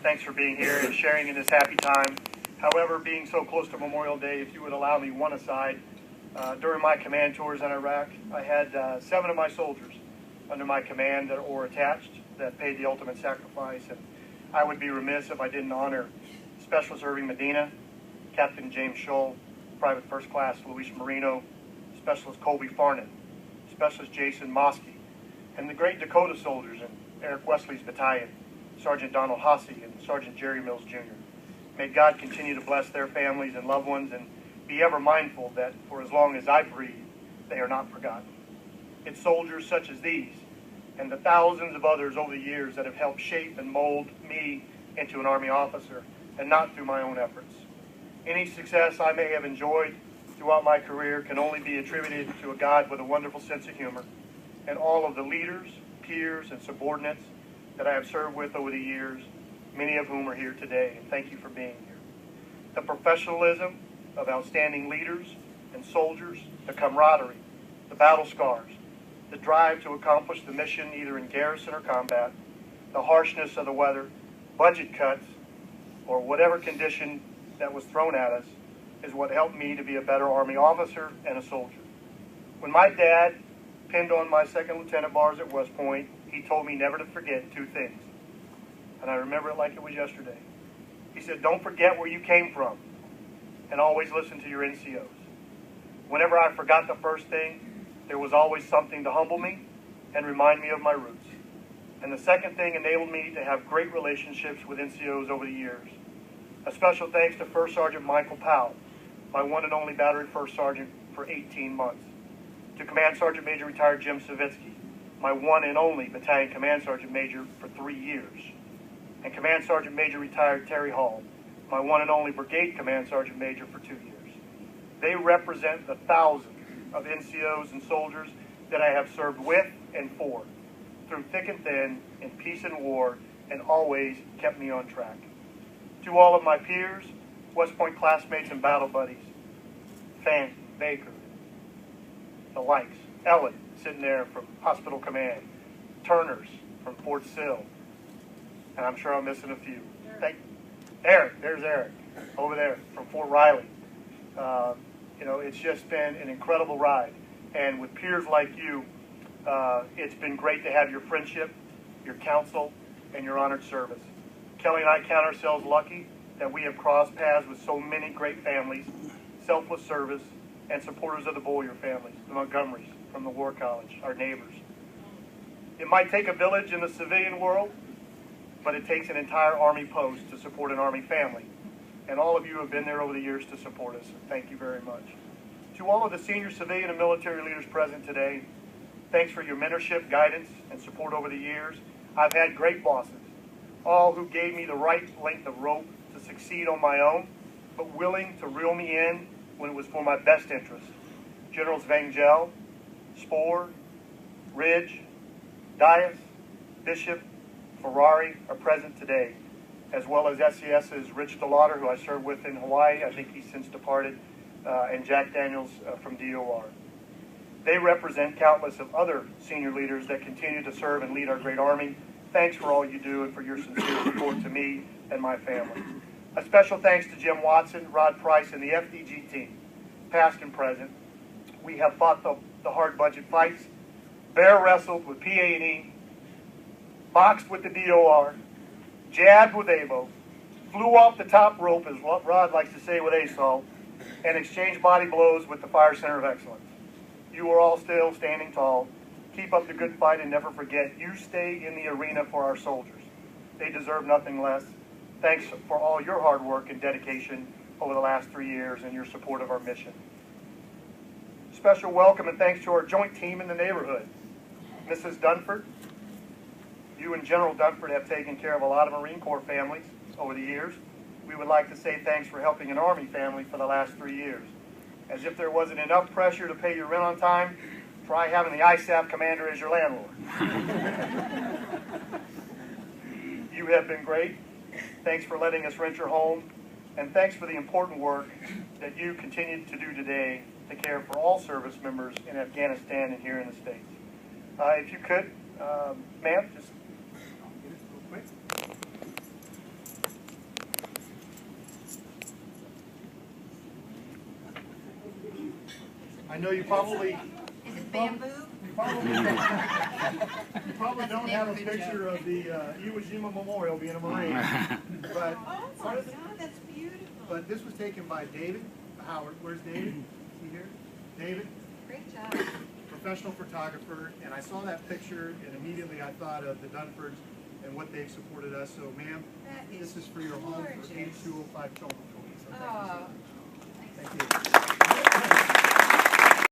Thanks for being here and sharing in this happy time. However, being so close to Memorial Day, if you would allow me one aside, during my command tours in Iraq, I had 7 of my soldiers under my command or attached that paid the ultimate sacrifice. And I would be remiss if I didn't honor Specialist Irving Medina, Captain James Scholl, Private First Class Luis Marino, Specialist Colby Farnan, Specialist Jason Mosky, and the great Dakota soldiers in Eric Wesley's battalion, Sergeant Donald Hossey and Sergeant Jerry Mills Jr. May God continue to bless their families and loved ones and be ever mindful that for as long as I breathe, they are not forgotten. It's soldiers such as these and the thousands of others over the years that have helped shape and mold me into an Army officer, and not through my own efforts. Any success I may have enjoyed throughout my career can only be attributed to a God with a wonderful sense of humor, and all of the leaders, peers, and subordinates that I have served with over the years, many of whom are here today, and thank you for being here. The professionalism of outstanding leaders and soldiers, the camaraderie, the battle scars, the drive to accomplish the mission either in garrison or combat, the harshness of the weather, budget cuts, or whatever condition that was thrown at us is what helped me to be a better Army officer and a soldier. When my dad pinned on my second lieutenant bars at West Point, he told me never to forget 2 things. And I remember it like it was yesterday. He said, don't forget where you came from, and always listen to your NCOs. Whenever I forgot the first thing, there was always something to humble me and remind me of my roots. And the second thing enabled me to have great relationships with NCOs over the years. A special thanks to First Sergeant Michael Powell, my one and only Battery First Sergeant for 18 months. To Command Sergeant Major Retired Jim Savitsky, my one and only Battalion Command Sergeant Major for 3 years. And Command Sergeant Major Retired Terry Hall, my one and only Brigade Command Sergeant Major for 2 years. They represent the thousands of NCOs and soldiers that I have served with and for, through thick and thin, in peace and war, and always kept me on track. To all of my peers, West Point classmates and battle buddies, Fancy, Baker, the likes, Ellen, sitting there from Hospital Command, Turners from Fort Sill, and I'm sure I'm missing a few. Eric, there's Eric, over there from Fort Riley. You know, it's just been an incredible ride. And with peers like you, it's been great to have your friendship, your counsel, and your honored service. Kelly and I count ourselves lucky that we have crossed paths with so many great families, selfless service, and supporters of the Bowyer families, the Montgomerys from the War College, our neighbors. It might take a village in the civilian world, but it takes an entire Army post to support an Army family. And all of you have been there over the years to support us. Thank you very much. To all of the senior civilian and military leaders present today, thanks for your mentorship, guidance, and support over the years. I've had great bosses, all who gave me the right length of rope to succeed on my own, but willing to reel me in when it was for my best interest. Generals Vangel, Spohr, Ridge, Dias, Bishop, Ferrari are present today, as well as SCS's Rich DeLauder, who I served with in Hawaii. I think he's since departed, and Jack Daniels from DOR. They represent countless of other senior leaders that continue to serve and lead our great Army. Thanks for all you do and for your sincere support to me and my family. A special thanks to Jim Watson, Rod Price, and the FDG team, past and present. We have fought the hard budget fights, bear wrestled with PA&E, boxed with the DOR, jabbed with AVO, flew off the top rope, as Rod likes to say with ASAL, and exchanged body blows with the Fire Center of Excellence. You are all still standing tall. Keep up the good fight and never forget, you stay in the arena for our soldiers. They deserve nothing less. Thanks for all your hard work and dedication over the last 3 years and your support of our mission. Special welcome and thanks to our joint team in the neighborhood. Mrs. Dunford, you and General Dunford have taken care of a lot of Marine Corps families over the years. We would like to say thanks for helping an Army family for the last 3 years. As if there wasn't enough pressure to pay your rent on time, try having the ISAF commander as your landlord. You have been great. Thanks for letting us rent your home, and thanks for the important work that you continue to do today to care for all service members in Afghanistan and here in the States. If you could, ma'am, just real quick. know you probably... Is it bamboo? You probably don't have a picture of the Iwo Jima Memorial being a Marine, but Oh my God, that's beautiful. But this was taken by David Howard. Where's David? Is he here? David, Great job. professional photographer, and I saw that picture and immediately I thought of the Dunfords and what they've supported us. So, ma'am, this is for your home for 8205 Children's. Oh, Thank you.